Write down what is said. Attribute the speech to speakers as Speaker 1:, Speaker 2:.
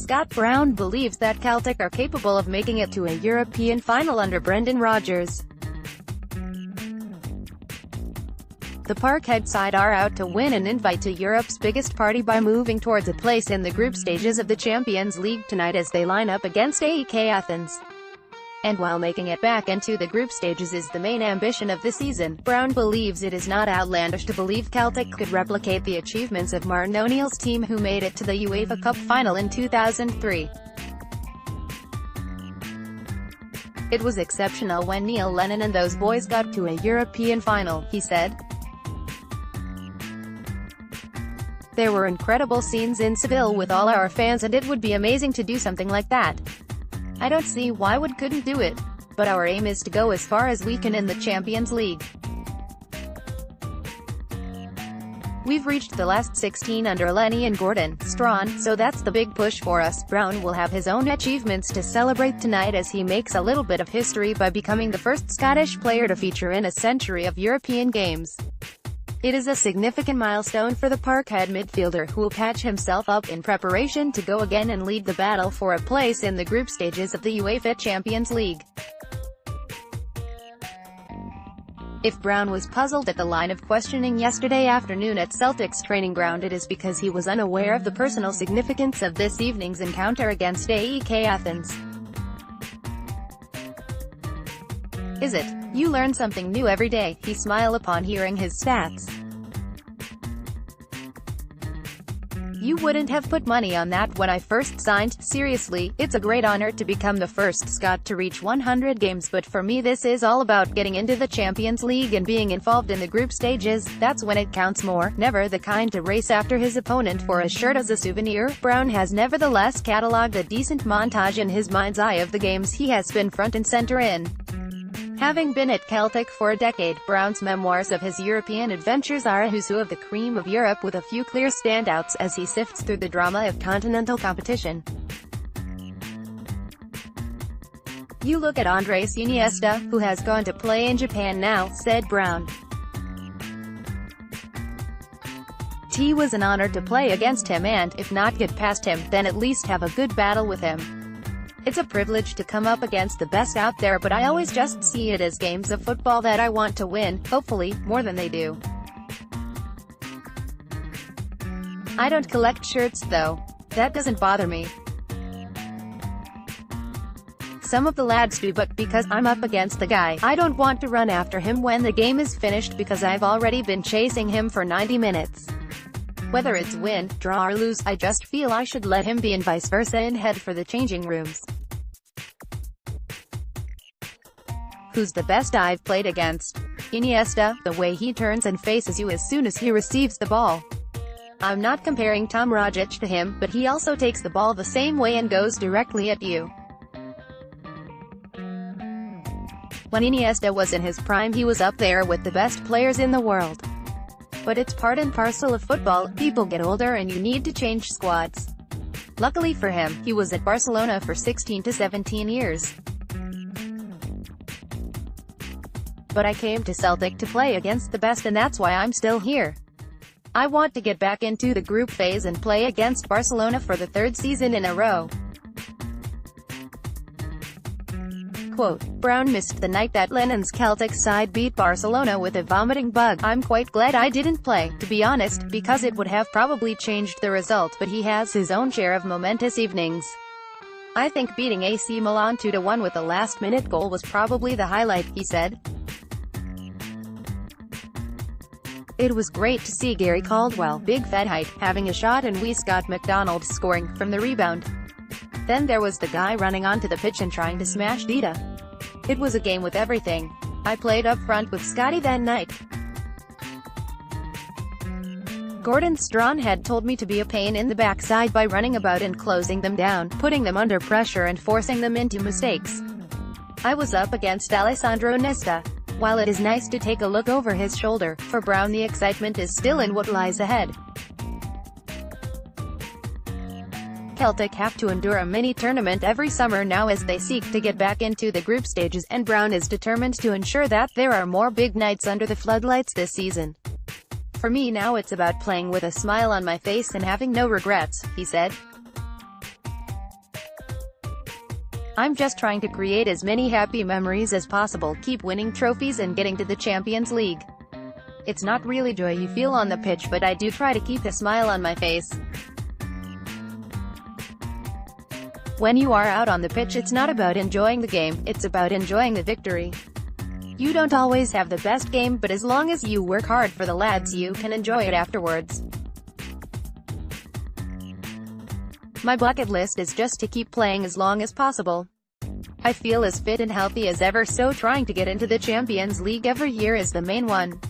Speaker 1: Scott Brown believes that Celtic are capable of making it to a European final under Brendan Rodgers. The Parkhead side are out to win an invite to Europe's biggest party by moving towards a place in the group stages of the Champions League tonight as they line up against AEK Athens. And while making it back into the group stages is the main ambition of the season, Brown believes it is not outlandish to believe Celtic could replicate the achievements of Martin O'Neill's team who made it to the UEFA Cup final in 2003. "It was exceptional when Neil Lennon and those boys got to a European final," he said. "There were incredible scenes in Seville with all our fans and it would be amazing to do something like that. I don't see why we couldn't do it. But our aim is to go as far as we can in the Champions League. We've reached the last 16 under Lenny and Gordon Strachan, so that's the big push for us." Brown will have his own achievements to celebrate tonight as he makes a little bit of history by becoming the first Scottish player to feature in a century of European games. It is a significant milestone for the Parkhead midfielder, who will patch himself up in preparation to go again and lead the battle for a place in the group stages of the UEFA Champions League. If Brown was puzzled at the line of questioning yesterday afternoon at Celtic's training ground, it is because he was unaware of the personal significance of this evening's encounter against AEK Athens. "Is it? You learn something new every day," he smiled upon hearing his stats. "You wouldn't have put money on that when I first signed. Seriously, it's a great honor to become the first Scot to reach 100 games, but for me this is all about getting into the Champions League and being involved in the group stages. That's when it counts more." Never the kind to race after his opponent for a shirt as a souvenir, Brown has nevertheless catalogued a decent montage in his mind's eye of the games he has been front and center in. Having been at Celtic for a decade, Brown's memoirs of his European adventures are a who's who of the cream of Europe, with a few clear standouts as he sifts through the drama of continental competition. "You look at Andres Iniesta, who has gone to play in Japan now," said Brown. "It was an honor to play against him and, if not get past him, then at least have a good battle with him. It's a privilege to come up against the best out there, but I always just see it as games of football that I want to win, hopefully, more than they do. I don't collect shirts though. That doesn't bother me. Some of the lads do, but because I'm up against the guy, I don't want to run after him when the game is finished because I've already been chasing him for 90 minutes. Whether it's win, draw or lose, I just feel I should let him be and vice versa and head for the changing rooms. Who's the best I've played against? Iniesta, the way he turns and faces you as soon as he receives the ball. I'm not comparing Tom Rogic to him, but he also takes the ball the same way and goes directly at you. When Iniesta was in his prime, he was up there with the best players in the world. But it's part and parcel of football, people get older and you need to change squads. Luckily for him, he was at Barcelona for 16 to 17 years. But I came to Celtic to play against the best, and that's why I'm still here. I want to get back into the group phase and play against Barcelona for the third season in a row." Quote, Brown missed the night that Lennon's Celtic side beat Barcelona with a vomiting bug. "I'm quite glad I didn't play, to be honest, because it would have probably changed the result, but he has his own share of momentous evenings. I think beating AC Milan 2-1 with a last-minute goal was probably the highlight," he said. "It was great to see Gary Caldwell, big fat height, having a shot and Scott McDonald scoring from the rebound. Then there was the guy running onto the pitch and trying to smash Dida. It was a game with everything. I played up front with Scotty that night. Gordon Strachan had told me to be a pain in the backside by running about and closing them down, putting them under pressure and forcing them into mistakes. I was up against Alessandro Nesta. While it is nice to take a look over his shoulder, for Brown the excitement is still in what lies ahead. Celtic have to endure a mini-tournament every summer now as they seek to get back into the group stages, and Brown is determined to ensure that there are more big nights under the floodlights this season. "For me now it's about playing with a smile on my face and having no regrets," he said. I'm just trying to create as many happy memories as possible, keep winning trophies and getting to the Champions League. It's not really joy you feel on the pitch, but I do try to keep a smile on my face. When you are out on the pitch, it's not about enjoying the game, it's about enjoying the victory. You don't always have the best game, but as long as you work hard for the lads, you can enjoy it afterwards. My bucket list is just to keep playing as long as possible. I feel as fit and healthy as ever, so trying to get into the Champions League every year is the main one.